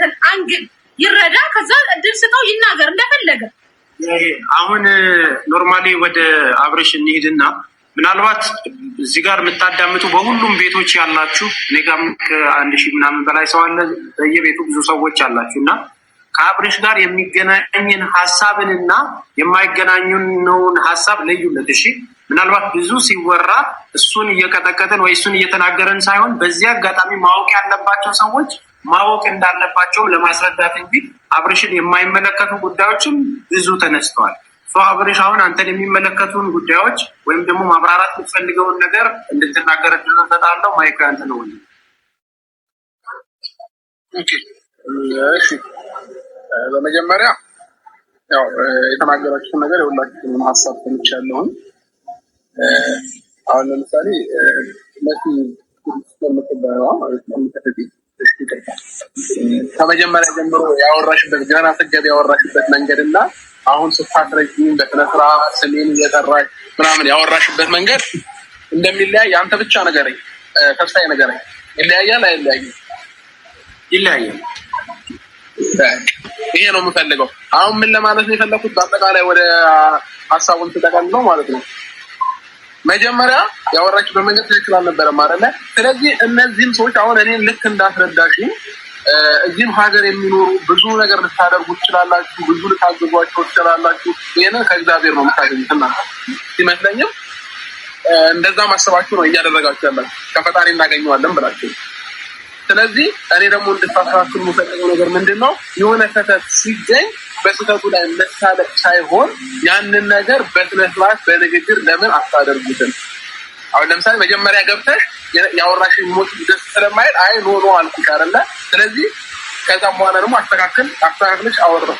የሚያይበትን አንግል ይረዳ። ከዛ እድል ስጠው ይናገር እንደፈለገ። አሁን ኖርማሊ ወደ አብርሽ እንሂድና ምናልባት እዚህ ጋር የምታዳምጡ በሁሉም ቤቶች ያላችሁ እኔ ጋርም ከ1000 ምናምን በላይ ሰው አለ። በየቤቱ ብዙ ሰዎች አላችሁ እና ከአብርሽ ጋር የሚገናኝን ሀሳብንና የማይገናኙን ሀሳብ ለዩለት። እሺ ምናልባት ብዙ ሲወራ እሱን እየቀጠቀጠን ወይ እሱን እየተናገረን ሳይሆን በዚህ አጋጣሚ ማወቅ ያለባቸው ሰዎች ማወቅ እንዳለባቸው ለማስረዳት እንጂ አብርሽን የማይመለከቱ ጉዳዮችም ብዙ ተነስተዋል። አብርሽ አሁን አንተን የሚመለከቱን ጉዳዮች ወይም ደግሞ ማብራራት የምትፈልገውን ነገር እንድትናገር እድል እሰጥሃለሁ። ማይክ አንተ ነው። ኦኬ እሺ፣ በመጀመሪያ ያው የተናገራችሁት ነገር የሁላችሁንም ሀሳብ ተመቻለሁ። አሁን ለምሳሌ ከመጀመሪያ ጀምሮ ያወራሽበት ገና ስትገቢ ያወራሽበት መንገድና አሁን ስታስረጅኝ በስነስራ ስሜን እየጠራሽ ምናምን ያወራሽበት መንገድ እንደሚለያይ አንተ ብቻ ነገረኝ፣ ተስፋዬ ነገረኝ። ይለያያል አይለያይም? ይለያያል። ይሄ ነው የምፈልገው። አሁን ምን ለማለት ነው የፈለኩት በአጠቃላይ ወደ ሀሳቡን ተጠቅልለው ማለት ነው። መጀመሪያ ያወራችበት መንገድ ትክክል አልነበረም አይደለ? ስለዚህ እነዚህም ሰዎች አሁን እኔን ልክ እንዳስረዳሽ እዚህም ሀገር የሚኖሩ ብዙ ነገር ልታደርጉ ትችላላችሁ፣ ብዙ ልታዘዟቸው ትችላላችሁ። ይሄንን ከእግዚአብሔር ነው የምታገኙት እና ሲመስለኝም እንደዛ ማሰባችሁ ነው እያደረጋችሁ ያላችሁ፣ ከፈጣሪ እናገኘዋለን ብላችሁ። ስለዚህ እኔ ደግሞ እንድታስተካክሉ የምፈልገው ነገር ምንድን ነው፣ የሆነ ስህተት ሲገኝ በስህተቱ ላይ መሳለቅ ሳይሆን ያንን ነገር በስነ ስርዓት በንግግር ለምን አታደርጉትም? አሁን ለምሳሌ መጀመሪያ ገብተሽ ያወራሽ ሞት ደስ ስለማይል አይ ኖ ኖ አልኩሽ አይደለ? ስለዚህ ከዛም በኋላ ደግሞ አስተካክለሽ አወራ።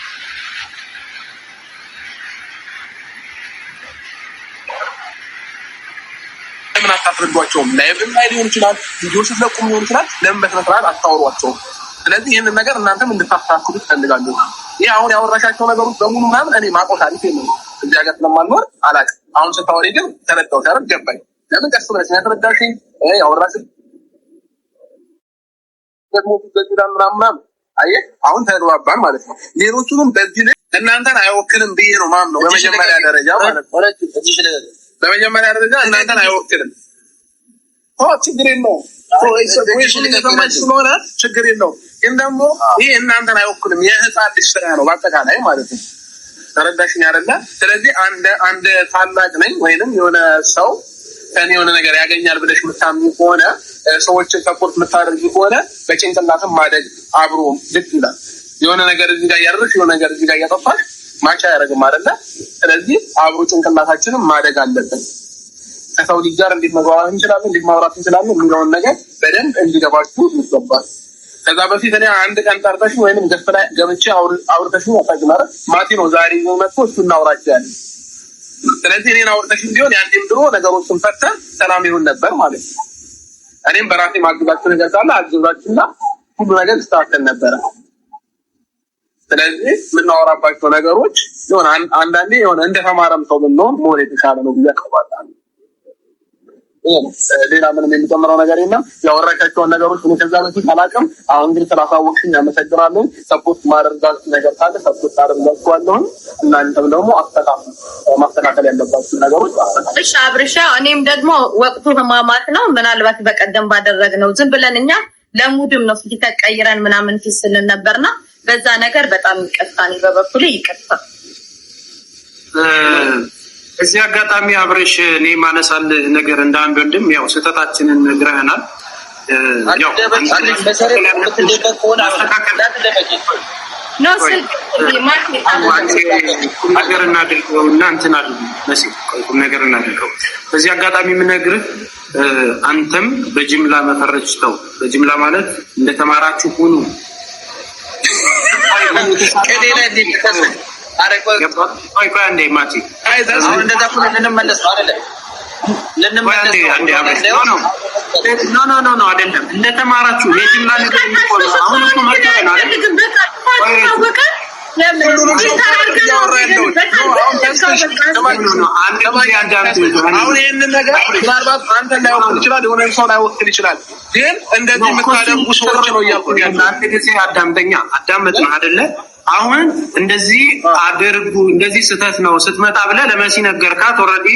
ለምን አታስረዷቸውም? ላይቭም ላይ ሊሆን ይችላል፣ ቪዲዮ ስትለቁም ሊሆን ይችላል። ለምን በስነ ስርዓት አታወሯቸውም? ስለዚህ ይህንን ነገር እናንተም እንድታስተካክሉ ትፈልጋለሁ። ይህ አሁን ያወራሻቸው ነገሮች በሙሉ ምናምን እኔ ማቆስ አሪፍ ነው እዚህ ሀገር ስለማልኖር አላውቅም። አሁን ስታወሪ ግን ተረዳሁሽ አይደል? ገባኝ። ለምን ቀስ ብለሽ ያተረዳሽኝ ያወራሽ ደግሞ በዚህ ምናምን አየህ፣ አሁን ተግባባን ማለት ነው። ሌሎቹንም በዚህ ላይ እናንተን አይወክልም ብዬ ነው ማምነው በመጀመሪያ ደረጃ ማለት ነው። በመጀመሪያ ደረጃ እናንተን አይወክልም። ችግር የለውም ስለሆነ ችግር የለውም። ግን ደግሞ ይህ እናንተን አይወክልም፣ የህፃን ልጅ ስራ ነው በአጠቃላይ ማለት ነው። ተረዳሽኝ አይደለ? ስለዚህ አንድ ታላቅ ነኝ ወይንም የሆነ ሰው ከኔ የሆነ ነገር ያገኛል ብለሽ የምታምኚ ከሆነ ሰዎችን ሰፖርት የምታደርጊ ከሆነ በጭንቅላትም ማደግ አብሮ ልክ ይላል። የሆነ ነገር እዚህ ጋር እያደረግሽ የሆነ ነገር እዚህ ጋር እያጠፋሽ ማቻ አያደርግም አይደለ? ስለዚህ አብሮ ጭንቅላታችንም ማደግ አለብን። ከሰው ልጅ ጋር እንዴት መግባባት እንችላለን፣ እንዴት ማውራት እንችላለን የሚለውን ነገር በደንብ እንዲገባችሁ ይገባል። ከዛ በፊት እኔ አንድ ቀን ጠርተሽ ወይንም ገፍ ላይ ገብቼ አውርተሽ አታግናረ ማቲ ነው ዛሬ ነው መጥቶ እሱ እናውራቸው ያለ። ስለዚህ እኔን አውርተሽ ቢሆን ያንዴም ድሮ ነገሮችን ፈተን ሰላም ይሁን ነበር ማለት ነው። እኔም በራሴ ማግዛችሁ ነገር ካለ አግዛችሁና ሁሉ ነገር ይስተካከል ነበረ። ስለዚህ የምናወራባቸው ነገሮች የሆነ አንዳንዴ የሆነ እንደተማረም ሰው ብንሆን መሆን የተሻለ ነው ብዬ አስባለሁ። ሌላ ምንም የሚጨምረው ነገር የለም። ያወራሻቸውን ነገሮች እኔ ከዛ በፊት አላውቅም። አሁን ግን ስላሳወቅሽኝ አመሰግናለሁ። ሰፖርት ማድረጋችሁ ነገር ካለ ሰፖርት አደርጋችኋለሁ። እናንተም ደግሞ ማስተካከል ያለባችሁ ነገሮች አስተካክሉ። እሺ አብርሻ፣ እኔም ደግሞ ወቅቱ ህማማት ነው። ምናልባት በቀደም ባደረግነው ዝም ብለን እኛ ለሙድም ነው ፊት ተቀይረን ምናምን ፊት ስልን ነበርና በዛ ነገር በጣም ይቅርታ፣ እኔ በበኩሌ ይቅርታ። እዚህ አጋጣሚ አብርሽ እኔ ማነሳልህ ነገር እንደ አንድ ወንድም ያው ስህተታችንን ነግረህናል። ያው ነገር እናድርገው እና እንትን ቁም ነገር እናድርገው። በዚህ አጋጣሚ የምነግርህ አንተም በጅምላ መፈረጅ ተው። በጅምላ ማለት እንደተማራችሁ ሁኑ። ቆይ አንዴ ማቲ ኖ አይደለም። እንደተማራችሁ የጅምላ ነገር የሚቆም አሁን እኮ አሁን ይህንን ነገር ምናልባት አንተ ላይወክል ይችላል፣ የሆነ ሰው ላይወክል ይችላል። ግን እንደዚህ የምታደርጉ ሰዎች ነው እያልኩ አንተ ጊዜ አዳምጠኛ አዳምጥ ነው አይደለ? አሁን እንደዚህ አድርጉ እንደዚህ ስህተት ነው ስትመጣ ብለህ ለመሲ ነገርካት። ኦልሬዲ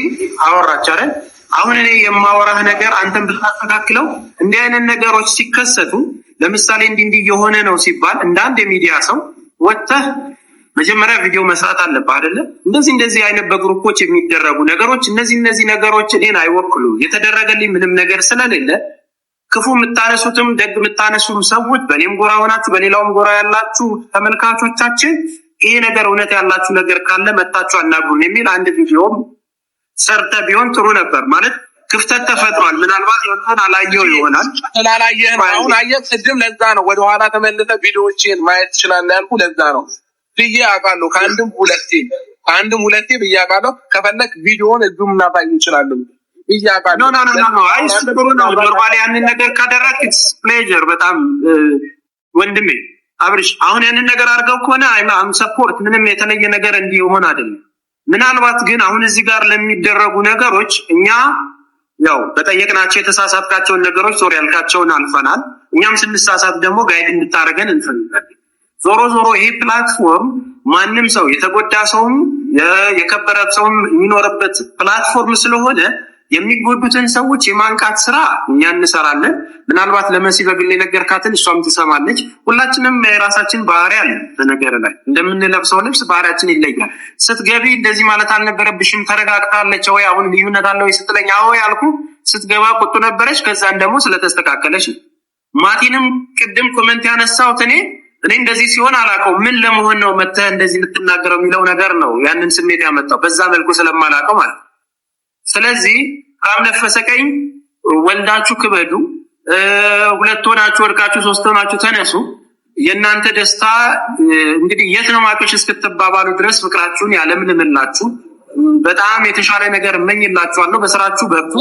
አወራች አይደል? አሁን እኔ የማወራህ ነገር አንተን ብታስተካክለው እንዲህ አይነት ነገሮች ሲከሰቱ ለምሳሌ እንዲህ የሆነ ነው ሲባል እንደ አንድ የሚዲያ ሰው ወጥተህ መጀመሪያ ቪዲዮ መስራት አለብህ አይደለ? እንደዚህ አይነት በግሩፖች የሚደረጉ ነገሮች እነዚህ ነገሮች እኔን አይወክሉም። የተደረገልኝ ምንም ነገር ስለሌለ ክፉ የምታነሱትም ደግ የምታነሱም ሰዎች በእኔም ጎራ ሆናችሁ በሌላውም ጎራ ያላችሁ ተመልካቾቻችን ይሄ ነገር እውነት ያላችሁ ነገር ካለ መታችሁ አናግሩን የሚል አንድ ቪዲዮም ሰርተ ቢሆን ጥሩ ነበር። ማለት ክፍተት ተፈጥሯል። ምናልባት የሆነን አላየው ይሆናል። ስላላየህ አሁን አየህ፣ ቅድም ለዛ ነው ወደኋላ ተመልሰህ ቪዲዮዎችን ማየት ትችላለህ ያልኩህ ለዛ ነው ብዬ አውቃለሁ። ከአንድም ሁለቴ ብዬ አውቃለሁ። ከፈለክ ቪዲዮውን እዚሁም እናሳይ እንችላለን ብዬ አውቃለሁ። ኖ አይ ጥሩ ነው። ኖርማሊ ያንን ነገር ካደረክ ኢትስ ፕሌጀር በጣም ወንድሜ አብርሽ፣ አሁን ያንን ነገር አድርገው ከሆነ አም ሰፖርት ምንም የተለየ ነገር እንዲሆን አይደለም። ምናልባት ግን አሁን እዚህ ጋር ለሚደረጉ ነገሮች እኛ ያው በጠየቅናቸው የተሳሳትካቸውን ነገሮች ዞር ያልካቸውን አልፈናል። እኛም ስንሳሳት ደግሞ ጋይድ እንድታደርገን እንፈልጋለን። ዞሮ ይሄ ፕላትፎርም ማንም ሰው የተጎዳ ሰውም የከበረ ሰውም የሚኖርበት ፕላትፎርም ስለሆነ የሚጎዱትን ሰዎች የማንቃት ስራ እኛ እንሰራለን። ምናልባት ለመሲ በግል የነገርካትን እሷም ትሰማለች። ሁላችንም የራሳችን ባህሪ አለ። በነገር ላይ እንደምንለብሰው ልብስ ባህሪያችን ይለያል። ስትገቢ እንደዚህ ማለት አልነበረብሽም ተረጋግታለች ወይ አሁን ልዩነት አለ ወይ ስትለኝ አዎ ያልኩ፣ ስትገባ ቁጡ ነበረች። ከዛን ደግሞ ስለተስተካከለች ማቲንም ቅድም ኮሜንት ያነሳሁት እኔ እንደዚህ ሲሆን አላውቀው ምን ለመሆን ነው መተህ እንደዚህ ልትናገረው የሚለው ነገር ነው ያንን ስሜት ያመጣው በዛ መልኩ ስለማላውቀው ማለት። ስለዚህ አምነፈሰ ቀኝ ወልዳችሁ ክበዱ፣ ሁለት ሆናችሁ ወድቃችሁ ሶስት ሆናችሁ ተነሱ። የእናንተ ደስታ እንግዲህ የት ነው ማቆሽ እስክትባባሉ ድረስ ፍቅራችሁን ያለምልምላችሁ በጣም የተሻለ ነገር እመኝላችኋለሁ። በስራችሁ በርቱ።